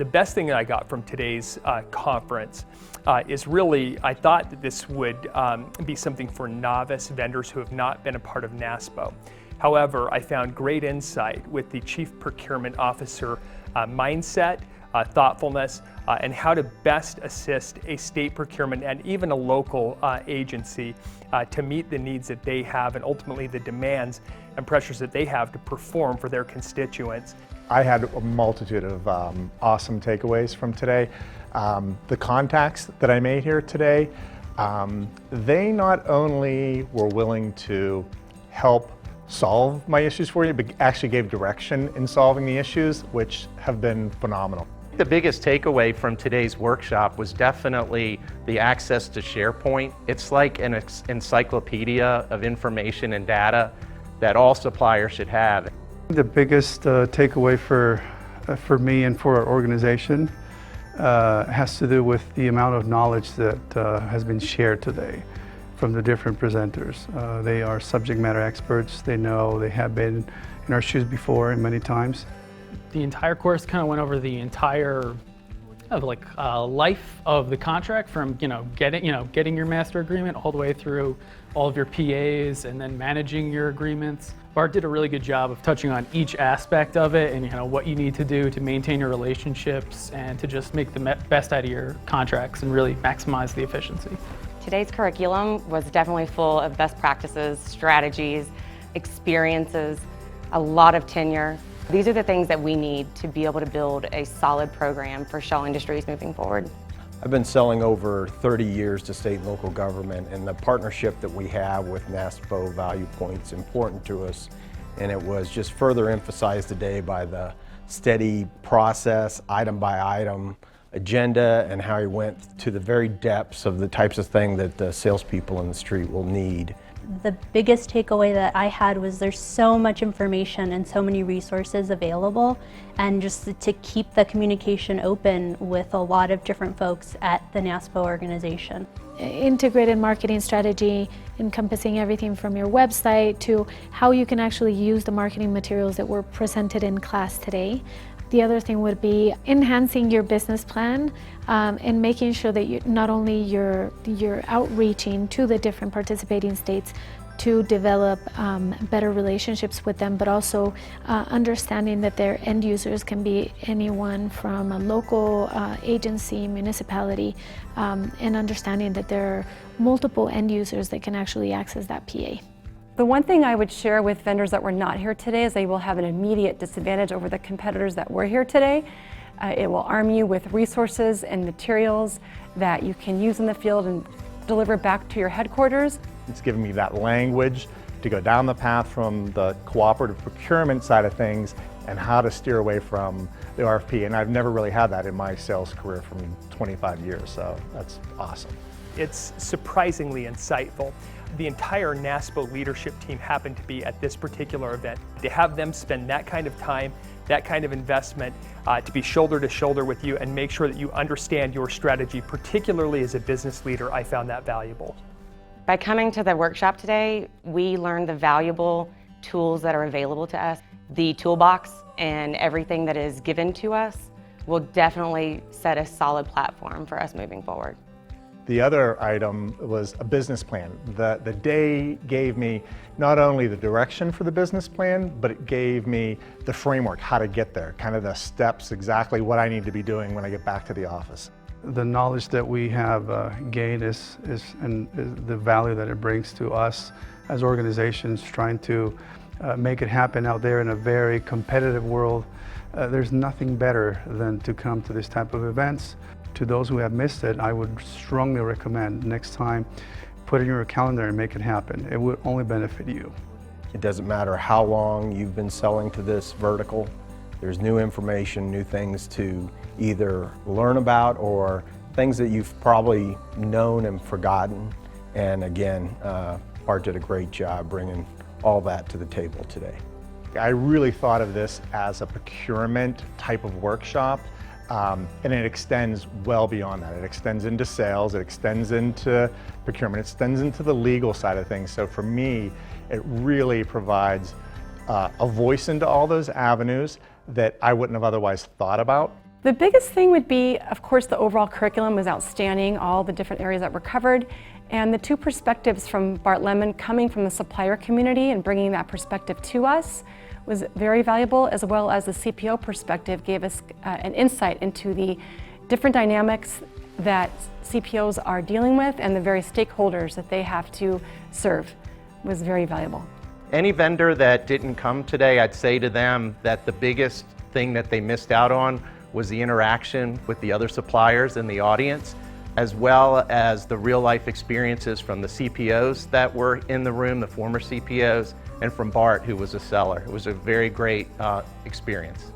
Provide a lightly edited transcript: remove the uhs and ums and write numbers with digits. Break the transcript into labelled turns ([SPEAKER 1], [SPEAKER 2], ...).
[SPEAKER 1] The best thing that I got from today's conference is really, I thought that this would be something for novice vendors who have not been a part of NASPO. However, I found great insight with the Chief Procurement Officer mindset, thoughtfulness, and how to best assist a state procurement and even a local agency to meet the needs that they have and ultimately the demands and pressures that they have to perform for their constituents.
[SPEAKER 2] I had a multitude of awesome takeaways from today. The contacts that I made here today, they not only were willing to help solve my issues for you, but actually gave direction in solving the issues, which have been phenomenal.
[SPEAKER 3] The biggest takeaway from today's workshop was definitely the access to SharePoint. It's like an encyclopedia of information and data that all suppliers should have.
[SPEAKER 4] The biggest takeaway for me and for our organization has to do with the amount of knowledge that has been shared today from the different presenters. They are subject matter experts. They know, they have been in our shoes before and many times.
[SPEAKER 5] The entire course kind of went over the entire life of the contract, from getting your master agreement all the way through all of your PAs and then managing your agreements. Bart did a really good job of touching on each aspect of it and what you need to do to maintain your relationships and to just make the best out of your contracts and really maximize the efficiency.
[SPEAKER 6] Today's curriculum was definitely full of best practices, strategies, experiences, a lot of tenure. These are the things that we need to be able to build a solid program for Shaw Industries moving forward.
[SPEAKER 7] I've been selling over 30 years to state and local government, and the partnership that we have with NASPO Value Point is important to us, and it was just further emphasized today by the steady process, item by item agenda, and how he went to the very depths of the types of thing that the salespeople in the street will need.
[SPEAKER 8] The biggest takeaway that I had was there's so much information and so many resources available, and just to keep the communication open with a lot of different folks at the NASPO organization.
[SPEAKER 9] Integrated marketing strategy encompassing everything from your website to how you can actually use the marketing materials that were presented in class today. The other thing would be enhancing your business plan and making sure that not only you're outreaching to the different participating states to develop better relationships with them, but also understanding that their end users can be anyone from a local agency, municipality, and understanding that there are multiple end users that can actually access that PA.
[SPEAKER 10] The one thing I would share with vendors that were not here today is they will have an immediate disadvantage over the competitors that were here today. It will arm you with resources and materials that you can use in the field and deliver back to your headquarters.
[SPEAKER 2] It's given me that language to go down the path from the cooperative procurement side of things and how to steer away from the RFP. And I've never really had that in my sales career from 25 years, so that's awesome.
[SPEAKER 1] It's surprisingly insightful. The entire NASPO leadership team happened to be at this particular event. To have them spend that kind of time, that kind of investment, to be shoulder to shoulder with you and make sure that you understand your strategy, particularly as a business leader, I found that valuable.
[SPEAKER 6] By coming to the workshop today, we learned the valuable tools that are available to us. The toolbox and everything that is given to us will definitely set a solid platform for us moving forward.
[SPEAKER 2] The other item was a business plan. The day gave me not only the direction for the business plan, but it gave me the framework, how to get there, kind of the steps, exactly what I need to be doing when I get back to the office.
[SPEAKER 4] The knowledge that we have gained is the value that it brings to us as organizations trying to make it happen out there in a very competitive world. There's nothing better than to come to this type of events. To those who have missed it, I would strongly recommend next time, put it in your calendar and make it happen. It would only benefit you.
[SPEAKER 7] It doesn't matter how long you've been selling to this vertical. There's new information, new things to either learn about or things that you've probably known and forgotten. And again, Bart did a great job bringing all that to the table today.
[SPEAKER 2] I really thought of this as a procurement type of workshop. And it extends well beyond that. It extends into sales, it extends into procurement, it extends into the legal side of things. So for me, it really provides a voice into all those avenues that I wouldn't have otherwise thought about.
[SPEAKER 10] The biggest thing would be, of course, the overall curriculum was outstanding, all the different areas that were covered, and the two perspectives from Bart Lemon coming from the supplier community and bringing that perspective to us was very valuable, as well as the CPO perspective gave us an insight into the different dynamics that CPOs are dealing with and the various stakeholders that they have to serve was very valuable.
[SPEAKER 3] Any vendor that didn't come today, I'd say to them that the biggest thing that they missed out on was the interaction with the other suppliers in the audience, as well as the real-life experiences from the CPOs that were in the room, the former CPOs, and from Bart, who was a seller. It was a very great experience.